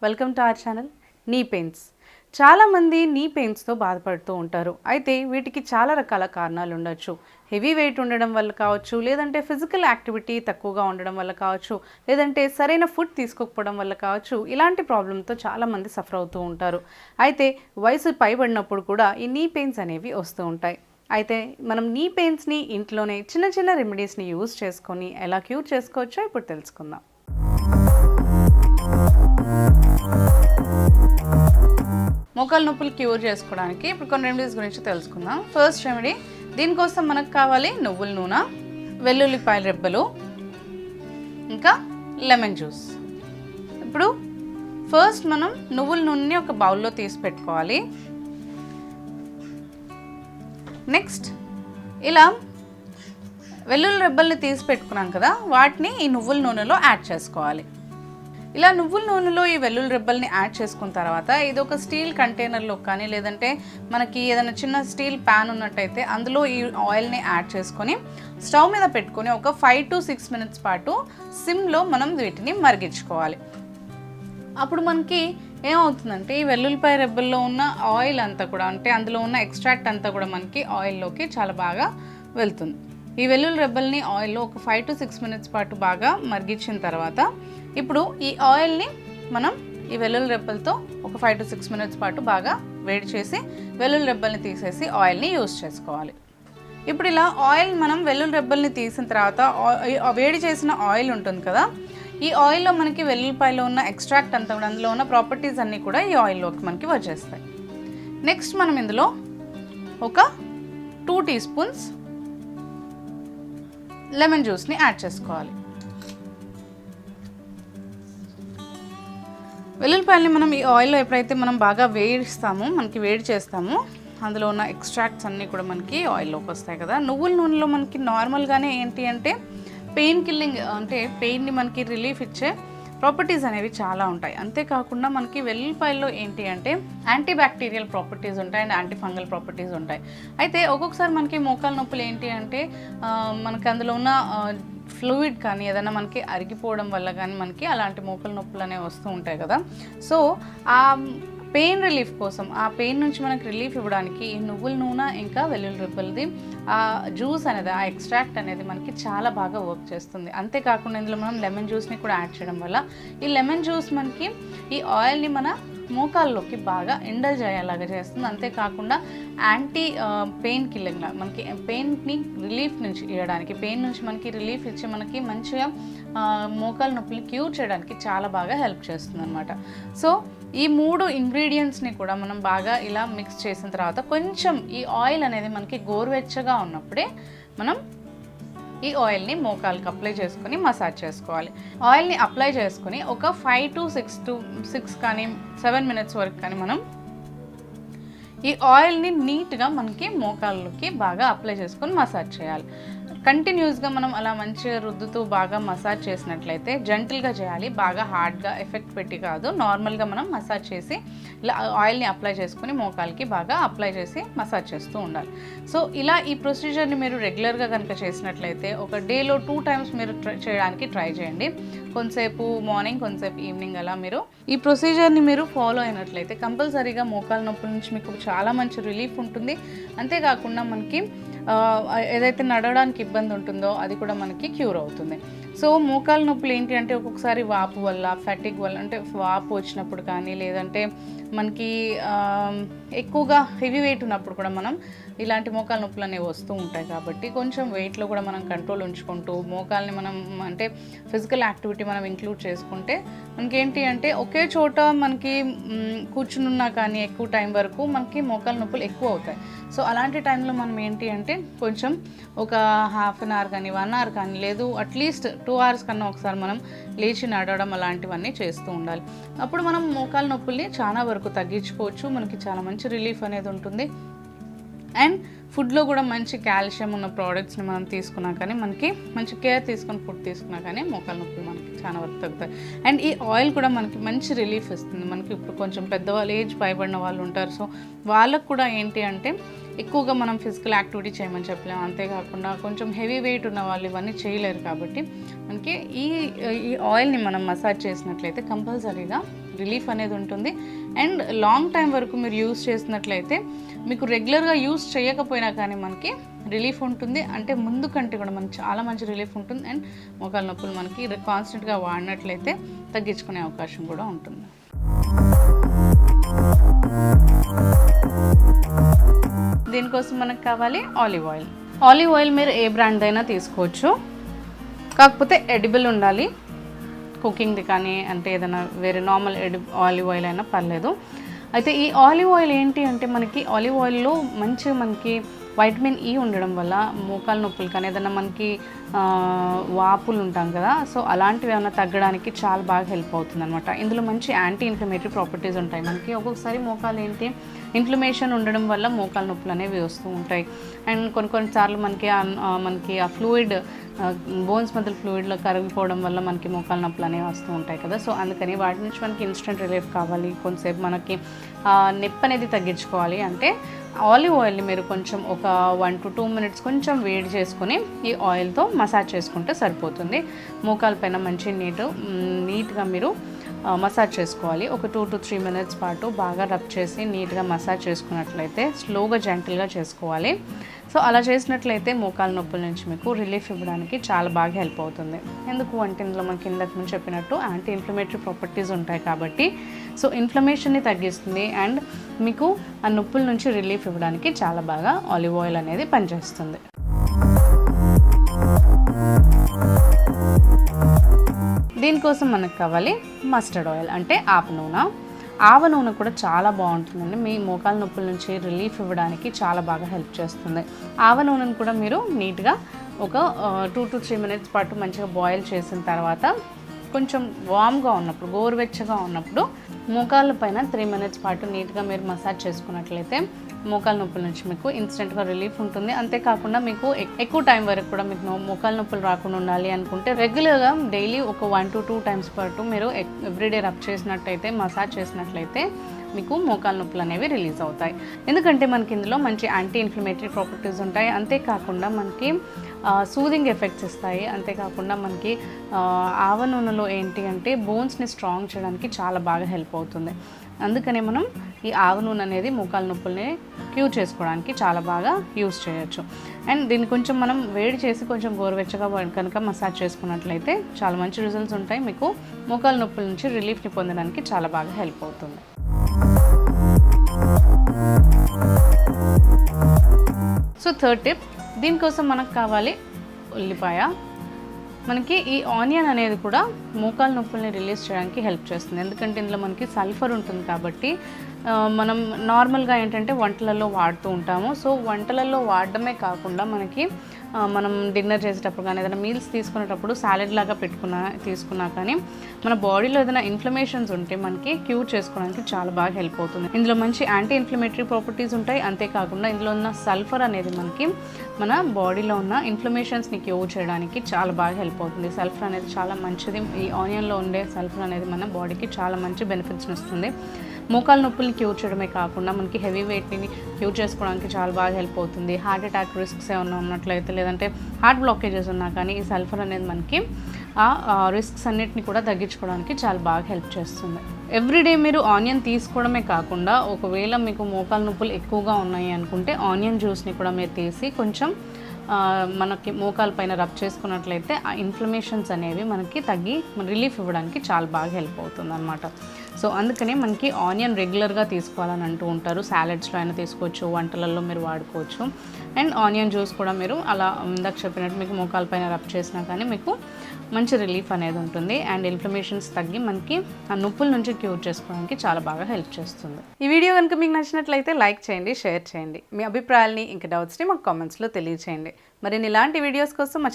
Welcome to our channel. నీ pains. చాలామంది నీ పెయిన్స్తో బాధపడుతూ ఉంటారు. అయితే వీటికి చాలా రకాల కారణాలు ఉండొచ్చు. హెవీ వెయిట్ ఉండడం వల్ల కావచ్చు, లేదంటే ఫిజికల్ యాక్టివిటీ తక్కువగా ఉండడం వల్ల కావచ్చు, లేదంటే సరైన ఫుడ్ తీసుకోకపోవడం వల్ల కావచ్చు. ఇలాంటి ప్రాబ్లంతో చాలామంది సఫర్ అవుతూ ఉంటారు. అయితే వయసు పైబడినప్పుడు కూడా ఈ నీ పెయిన్స్ అనేవి వస్తూ ఉంటాయి. అయితే మనం నీ పెయిన్స్ని ఇంట్లోనే చిన్న చిన్న రెమెడీస్ని యూజ్ చేసుకొని ఎలా క్యూర్ చేసుకోవచ్చో ఇప్పుడు తెలుసుకుందాం. మోకాలు నొప్పులు క్యూర్ చేసుకోవడానికి ఇప్పుడు కొన్ని రెమెడీస్ గురించి తెలుసుకుందాం. ఫస్ట్ రెమెడీ, దీనికోసం మనకు కావాలి నువ్వుల నూనె, వెల్లుల్లిపాయల రెబ్బలు, ఇంకా లెమన్ జ్యూస్. ఇప్పుడు ఫస్ట్ మనం నువ్వుల నూనెని ఒక బౌల్లో తీసి పెట్టుకోవాలి. నెక్స్ట్ ఇలా వెల్లుల్లి రెబ్బల్ని తీసి పెట్టుకున్నాం కదా, వాటిని ఈ నువ్వుల నూనెలో యాడ్ చేసుకోవాలి. ఇలా నువ్వుల నూనెలో ఈ వెల్లుల్లి రెబ్బల్ని యాడ్ చేసుకున్న తర్వాత ఇది ఒక స్టీల్ కంటైనర్లో కానీ, లేదంటే మనకి ఏదైనా చిన్న స్టీల్ ప్యాన్ ఉన్నట్టయితే అందులో ఈ ఆయిల్ని యాడ్ చేసుకొని స్టవ్ మీద పెట్టుకొని ఒక 5 to 6 minutes పాటు సిమ్లో మనం వీటిని మరిగించుకోవాలి. అప్పుడు మనకి ఏమవుతుందంటే ఈ వెల్లుల్లిపాయ రెబ్బల్లో ఉన్న ఆయిల్ అంతా కూడా, అంటే అందులో ఉన్న ఎక్స్ట్రాక్ట్ అంతా కూడా మనకి ఆయిల్లోకి చాలా బాగా వెళ్తుంది. ఈ వెల్లుల్లి రెబ్బల్ని ఆయిల్లో ఒక 5 to 6 minutes పాటు బాగా మరిగించిన తర్వాత ఇప్పుడు ఈ ఆయిల్ని మనం ఈ వెల్లుల్లి రెబ్బలతో ఒక 5 to 6 minutes పాటు బాగా వేడి చేసి వెల్లుల్లి రెబ్బల్ని తీసేసి ఆయిల్ని యూజ్ చేసుకోవాలి. ఇప్పుడు ఇలా ఆయిల్ మనం వెల్లుల్లి రెబ్బల్ని తీసిన తర్వాత వేడి చేసిన ఆయిల్ ఉంటుంది కదా, ఈ ఆయిల్లో మనకి వెల్లుల్లిపాయలో ఉన్న ఎక్స్ట్రాక్ట్ అంతా కూడా, అందులో ఉన్న ప్రాపర్టీస్ అన్నీ కూడా ఈ ఆయిల్లోకి మనకి వచ్చేస్తాయి. నెక్స్ట్ మనం ఇందులో ఒక 2 teaspoons లెమన్ జ్యూస్ని యాడ్ చేసుకోవాలి. వెల్లుల్లిపాయల్ని మనం ఈ ఆయిల్లో ఎప్పుడైతే మనం బాగా వేడిస్తామో, మనకి వేడి చేస్తామో, అందులో ఉన్న ఎక్స్ట్రాక్ట్స్ అన్నీ కూడా మనకి ఆయిల్లోకి వస్తాయి కదా. నువ్వుల నూనెలో మనకి నార్మల్గానే ఏంటి అంటే పెయిన్ కిల్లింగ్, అంటే పెయిన్ని మనకి రిలీఫ్ ఇచ్చే ప్రాపర్టీస్ అనేవి చాలా ఉంటాయి. అంతేకాకుండా మనకి వెల్లుల్లిపాయల్లో ఏంటి అంటే యాంటీ బ్యాక్టీరియల్ ప్రాపర్టీస్ ఉంటాయి అండ్ యాంటీ ఫంగల్ ప్రాపర్టీస్ ఉంటాయి. అయితే ఒక్కొక్కసారి మనకి మోకాలు నొప్పులు ఏంటి అంటే మనకి అందులో ఉన్న ఫ్లూయిడ్ కానీ ఏదైనా మనకి అరిగిపోవడం వల్ల కానీ మనకి అలాంటి మోకాలు నొప్పులు అనేవి వస్తూ ఉంటాయి కదా. సో ఆ పెయిన్ రిలీఫ్ కోసం, ఆ పెయిన్ నుంచి మనకు రిలీఫ్ ఇవ్వడానికి ఈ నువ్వుల నూనె ఇంకా వెల్లుల్లి రెబ్బలది ఆ జ్యూస్ అనేది, ఆ ఎక్స్ట్రాక్ట్ అనేది మనకి చాలా బాగా వర్క్ చేస్తుంది. అంతేకాకుండా ఇందులో మనం లెమన్ జ్యూస్ని కూడా యాడ్ చేయడం వల్ల ఈ లెమన్ జ్యూస్ మనకి ఈ ఆయిల్ని మన మోకాల్లోకి బాగా ఇండల్జ్ అయ్యేలాగా చేస్తుంది. అంతేకాకుండా యాంటీ పెయిన్ కిల్లింగ్ లా మనకి పెయిన్ని రిలీఫ్ నుంచి ఇవ్వడానికి, పెయిన్ నుంచి మనకి రిలీఫ్ ఇచ్చి మనకి మంచిగా మోకాలు నొప్పులు క్యూర్ చేయడానికి చాలా బాగా హెల్ప్ చేస్తుంది అనమాట. సో ఈ 3 ఇంగ్రీడియంట్స్ని కూడా మనం బాగా ఇలా మిక్స్ చేసిన తర్వాత కొంచెం ఈ ఆయిల్ అనేది మనకి గోరువెచ్చగా ఉన్నప్పుడే మనం ఈ ఆయిల్ని మోకాళ్ళకి అప్లై చేసుకొని మసాజ్ చేసుకోవాలి. ఆయిల్ని అప్లై చేసుకొని ఒక 5 to 6 కానీ 7 minutes వరకు కానీ మనం ఈ ఆయిల్ని నీట్గా మనకి మోకాళ్ళకి బాగా అప్లై చేసుకొని మసాజ్ చేయాలి. కంటిన్యూస్గా మనం అలా మంచిగా రుద్దుతూ బాగా మసాజ్ చేసినట్లయితే, జెంటిల్గా చేయాలి, బాగా హార్డ్గా ఎఫెక్ట్ పెట్టి కాదు, నార్మల్గా మనం మసాజ్ చేసి ఇలా ఆయిల్ని అప్లై చేసుకుని మోకాలకి బాగా అప్లై చేసి మసాజ్ చేస్తూ ఉండాలి. సో ఇలా ఈ ప్రొసీజర్ని మీరు రెగ్యులర్గా కనుక చేసినట్లయితే ఒక డేలో 2 times మీరు చేయడానికి ట్రై చేయండి. కొంతసేపు మార్నింగ్, కొంతసేపు ఈవినింగ్, అలా మీరు ఈ ప్రొసీజర్ని మీరు ఫాలో అయినట్లయితే కంపల్సరీగా మోకాలు నొప్పుల నుంచి మీకు చాలా మంచి రిలీఫ్ ఉంటుంది. అంతేకాకుండా మనకి ఏదైతే నడవడానికి ఇబ్బంది ఉంటుందో అది కూడా మనకి క్యూర్ అవుతుంది. సో మోకాలు నొప్పులు ఏంటి అంటే ఒక్కొక్కసారి వాపు వల్ల, ఫెటిగ్ వల్ల, అంటే వాపు వచ్చినప్పుడు కానీ, లేదంటే మనకి ఎక్కువగా హెవీ వెయిట్ ఉన్నప్పుడు కూడా మనం ఇలాంటి మోకాలు నొప్పులు అనేవి వస్తూ ఉంటాయి. కాబట్టి కొంచెం వెయిట్లో కూడా మనం కంట్రోల్ ఉంచుకుంటూ మోకాల్ని మనం, అంటే ఫిజికల్ యాక్టివిటీ మనం ఇంక్లూడ్ చేసుకుంటే మనకేంటి అంటే ఒకే చోట మనకి కూర్చునున్నా కానీ ఎక్కువ టైం వరకు మనకి మోకాలు నొప్పులు ఎక్కువ అవుతాయి. సో అలాంటి టైంలో మనం ఏంటి అంటే కొంచెం ఒక ½ an hour కానీ 1 hour కానీ, లేదు అట్లీస్ట్ 2 hours కన్నా ఒకసారి మనం లేచి నడవడం అలాంటివన్నీ చేస్తూ ఉండాలి. అప్పుడు మనం మోకాలు నొప్పుల్ని చాలా వరకు తగ్గించుకోవచ్చు. మనకి చాలా మంచి రిలీఫ్ అనేది ఉంటుంది. అండ్ ఫుడ్లో కూడా మంచి కాల్షియం ఉన్న ప్రోడక్ట్స్ని మనం తీసుకున్నా కానీ, మనకి మంచి కేర్ తీసుకుని ఫుడ్ తీసుకున్నా కానీ మోకాలు నొప్పులు మనకి చాలా వరకు తగ్గుతాయి. అండ్ ఈ ఆయిల్ కూడా మనకి మంచి రిలీఫ్ ఇస్తుంది. మనకి ఇప్పుడు కొంచెం పెద్దవాళ్ళు, ఏజ్ పైబడిన వాళ్ళు ఉంటారు. సో వాళ్ళకు కూడా ఏంటి అంటే ఎక్కువగా మనం ఫిజికల్ యాక్టివిటీ చేయమని చెప్పలేము. అంతేకాకుండా కొంచెం హెవీ వెయిట్ ఉన్న వాళ్ళు ఇవన్నీ చేయలేరు. కాబట్టి మనకి ఈ ఆయిల్ని మనం మసాజ్ చేసినట్లయితే కంపల్సరీగా రిలీఫ్ అనేది ఉంటుంది. అండ్ లాంగ్ టైం వరకు మీరు యూస్ చేసినట్లయితే మీకు రెగ్యులర్గా యూస్ చేయకపోయినా కానీ మనకి రిలీఫ్ ఉంటుంది. అంటే ముందు కంటే కూడా మనకి చాలా మంచి రిలీఫ్ ఉంటుంది. అండ్ మోకాలు నొప్పులు మనకి కాన్స్టెంట్గా వాడినట్లయితే తగ్గించుకునే అవకాశం కూడా ఉంటుంది. దీనికోసం మనకు కావాలి ఆలివ్ ఆయిల్. ఆలివ్ ఆయిల్ మీరు ఏ బ్రాండ్ అయినా తీసుకోవచ్చు, కాకపోతే ఎడిబుల్ ఉండాలి. కుకింగ్ది కానీ అంటే ఏదైనా వేరే నార్మల్ ఆలివ్ ఆయిల్ అయినా పర్లేదు. అయితే ఈ ఆలివ్ ఆయిల్ ఏంటి అంటే మనకి ఆలివ్ ఆయిల్లో మంచిగా మనకి వైటమిన్ ఈ ఉండడం వల్ల మోకాలు నొప్పులు కానీ ఏదైనా మనకి వాపులు ఉంటాం కదా, సో అలాంటివి ఏమైనా తగ్గడానికి చాలా బాగా హెల్ప్ అవుతుంది అనమాట. ఇందులో మంచి యాంటీ ఇన్ఫ్లమేటరీ ప్రాపర్టీస్ ఉంటాయి. మనకి ఒక్కొక్కసారి మోకాలు ఏంటి ఇన్ఫ్లమేషన్ ఉండడం వల్ల మోకాలు నొప్పులు అనేవి వస్తూ ఉంటాయి. అండ్ కొన్నిసార్లు మనకి ఆ ఫ్లూయిడ్ బోన్స్ మధ్య ఫ్లూయిడ్లో కరిగిపోవడం వల్ల మనకి మోకాలు నొప్పులు అనేవి వస్తూ ఉంటాయి కదా. సో అందుకని వాటి నుంచి మనకి ఇన్స్టెంట్ రిలీఫ్ కావాలి, కొంతసేపు మనకి నొప్పి అనేది తగ్గించుకోవాలి అంటే ఆలివ్ ఆయిల్ని మీరు కొంచెం ఒక 1 to 2 minutes కొంచెం వేడి చేసుకొని ఈ ఆయిల్తో మసాజ్ చేసుకుంటే సరిపోతుంది. మోకాల పైన మంచి నీట్గా మీరు మసాజ్ చేసుకోవాలి. ఒక 2 to 3 minutes పాటు బాగా రబ్ చేసి నీట్గా మసాజ్ చేసుకున్నట్లయితే స్లోగా జెంటిల్గా చేసుకోవాలి. సో అలా చేసినట్లయితే మోకాలు నొప్పుల నుంచి మీకు రిలీఫ్ ఇవ్వడానికి చాలా బాగా హెల్ప్ అవుతుంది. ఎందుకు అంటే ఇందులో మనకి ఇందాక ముందు చెప్పినట్టు యాంటీ ఇన్ఫ్లమేటరీ ప్రాపర్టీస్ ఉంటాయి కాబట్టి సో ఇన్ఫ్లమేషన్ని తగ్గిస్తుంది. అండ్ మీకు ఆ నొప్పుల నుంచి రిలీఫ్ ఇవ్వడానికి చాలా బాగా ఆలివ్ ఆయిల్ అనేది పనిచేస్తుంది. దీనికోసం మనకు కావాలి మస్టర్డ్ ఆయిల్ అంటే ఆవ నూనె. ఆవ నూనె కూడా చాలా బాగుంటుందండి, మీ మోకాలు నొప్పుల నుంచి రిలీఫ్ ఇవ్వడానికి చాలా బాగా హెల్ప్ చేస్తుంది. ఆవ నూనెను కూడా మీరు నీట్గా ఒక 2 to 3 minutes పాటు మంచిగా బాయిల్ చేసిన తర్వాత కొంచెం వామ్గా ఉన్నప్పుడు గోరువెచ్చగా ఉన్నప్పుడు మోకాళ్ళ పైన 3 minutes పాటు నీట్గా మీరు మసాజ్ చేసుకున్నట్లయితే మోకాలు నొప్పుల నుంచి మీకు ఇన్స్టెంట్గా రిలీఫ్ ఉంటుంది. అంతేకాకుండా మీకు ఎక్కువ టైం వరకు కూడా మీకు మోకాలు నొప్పులు రాకుండా ఉండాలి అనుకుంటే రెగ్యులర్గా డైలీ ఒక 1 to 2 times పాటు మీరు ఎవ్రీడే రబ్ చేసినట్లయితే మసాజ్ చేసినట్లయితే మీకు మోకాలు నొప్పులు అనేవి రిలీజ్ అవుతాయి. ఎందుకంటే మనకి ఇందులో మంచి యాంటీ ఇన్ఫ్లమేటరీ ప్రాపర్టీస్ ఉంటాయి. అంతేకాకుండా మనకి సూదింగ్ ఎఫెక్ట్స్ ఇస్తాయి. అంతేకాకుండా మనకి ఆవ నూనెలో ఏంటి అంటే బోన్స్ని స్ట్రాంగ్ చేయడానికి చాలా బాగా హెల్ప్ అవుతుంది. అందుకనే మనం ఈ ఆవ నూనె అనేది మోకాలు నొప్పుల్ని క్యూర్ చేసుకోవడానికి చాలా బాగా యూస్ చేయొచ్చు. అండ్ దీన్ని కొంచెం మనం వేడి చేసి కొంచెం గోరువెచ్చగా కనుక మసాజ్ చేసుకున్నట్లయితే చాలా మంచి రిజల్ట్స్ ఉంటాయి. మీకు మోకాలు నొప్పుల నుంచి రిలీఫ్ని పొందడానికి చాలా బాగా హెల్ప్ అవుతుంది. సో థర్డ్ టిప్, దీనికోసం మనకు కావాలి ఉల్లిపాయ. మనకి ఈ ఆనియన్ అనేది కూడా మోకాలు నొప్పుల్ని రిలీజ్ చేయడానికి హెల్ప్ చేస్తుంది. ఎందుకంటే ఇందులో మనకి సల్ఫర్ ఉంటుంది కాబట్టి మనం నార్మల్గా ఏంటంటే వంటలలో వాడుతూ ఉంటాము. సో వంటలలో వాడడమే కాకుండా మనకి మనం డిన్నర్ చేసేటప్పుడు కానీ ఏదైనా మీల్స్ తీసుకునేటప్పుడు సాలెడ్ లాగా తీసుకున్నా కానీ మన బాడీలో ఏదైనా ఇన్ఫ్లమేషన్స్ ఉంటే మనకి క్యూర్ చేసుకోవడానికి చాలా బాగా హెల్ప్ అవుతుంది. ఇందులో మంచి యాంటీ ఇన్ఫ్లమేటరీ ప్రాపర్టీస్ ఉంటాయి. అంతేకాకుండా ఇందులో ఉన్న సల్ఫర్ అనేది మనకి మన బాడీలో ఉన్న ఇన్ఫ్లమేషన్స్ని క్యూర్ చేయడానికి చాలా బాగా హెల్ప్ అవుతుంది. సల్ఫర్ అనేది చాలా మంచిది. ఈ ఆనియన్లో ఉండే సల్ఫర్ అనేది మన బాడీకి చాలా మంచి బెనిఫిట్స్ని ఇస్తుంది. మోకాలు నొప్పుల్ని క్యూర్ చేయడమే కాకుండా మనకి హెవీ వెయిట్ని క్యూర్ చేసుకోవడానికి చాలా బాగా హెల్ప్ అవుతుంది. హార్ట్ అటాక్ రిస్క్స్ ఏమన్నా ఉన్నట్లయితే లేదంటే హార్ట్ బ్లాకేజెస్ ఉన్నా కానీ ఈ సల్ఫర్ అనేది మనకి ఆ రిస్క్స్ అన్నిటిని కూడా తగ్గించుకోవడానికి చాలా బాగా హెల్ప్ చేస్తుంది. ఎవ్రీడే మీరు ఆనియన్ తీసుకోవడమే కాకుండా ఒకవేళ మీకు మోకాలు నొప్పులు ఎక్కువగా ఉన్నాయి అనుకుంటే ఆనియన్ జ్యూస్ని కూడా మీరు తీసి కొంచెం మనకి మోకాల పైన రబ్ చేసుకున్నట్లయితే ఆ ఇన్ఫ్లమేషన్స్ అనేవి మనకి తగ్గి రిలీఫ్ ఇవ్వడానికి చాలా బాగా హెల్ప్ అవుతుంది అన్నమాట. సో అందుకనే మనకి ఆనియన్ రెగ్యులర్గా తీసుకోవాలని అంటూ ఉంటారు. సాలెడ్స్లో అయినా తీసుకోవచ్చు, వంటలలో మీరు వాడుకోవచ్చు. అండ్ ఆనియన్ జ్యూస్ కూడా మీరు అలా ఇందాక చెప్పినట్టు మీకు మోకాల పైన రబ్ చేసినా కానీ మీకు మంచి రిలీఫ్ అనేది ఉంటుంది. అండ్ ఇన్ఫ్లమేషన్స్ తగ్గి మనకి ఆ నొప్పుల నుంచి క్యూర్ చేసుకోవడానికి చాలా బాగా హెల్ప్ చేస్తుంది. ఈ వీడియో కనుక మీకు నచ్చినట్లయితే లైక్ చేయండి, షేర్ చేయండి. మీ అభిప్రాయాల్ని ఇంకా డౌట్స్ని మాకు కామెంట్స్లో తెలియచేయండి. మరిన్ని ఇలాంటి వీడియోస్ కోసం మా